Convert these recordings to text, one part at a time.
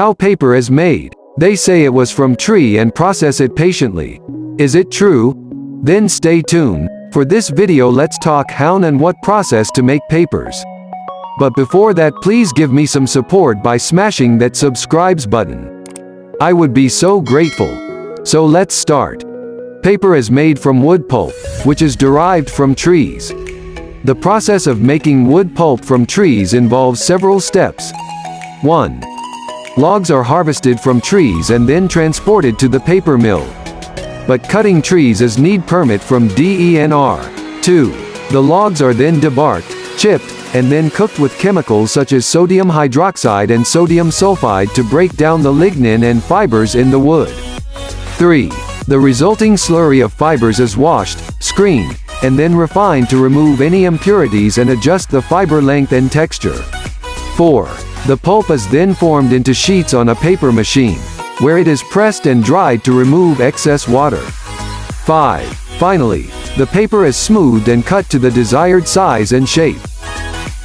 How paper is made. They say it was from tree and process it patiently. Is it true? Then stay tuned. For this video let's talk how and what process to make papers. But before that please give me some support by smashing that subscribes button. I would be so grateful. So let's start. Paper is made from wood pulp, which is derived from trees. The process of making wood pulp from trees involves several steps. 1. Logs are harvested from trees and then transported to the paper mill. But cutting trees is need permit from DENR. 2. The logs are then debarked, chipped, and then cooked with chemicals such as sodium hydroxide and sodium sulfide to break down the lignin and fibers in the wood. 3. The resulting slurry of fibers is washed, screened, and then refined to remove any impurities and adjust the fiber length and texture. 4. The pulp is then formed into sheets on a paper machine, where it is pressed and dried to remove excess water. 5. Finally, the paper is smoothed and cut to the desired size and shape.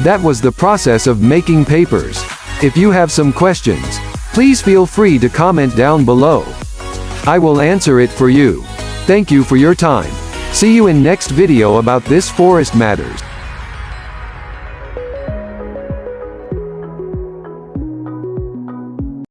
That was the process of making papers. If you have some questions, please feel free to comment down below. I will answer it for you. Thank you for your time. See you in next video about this forest matters.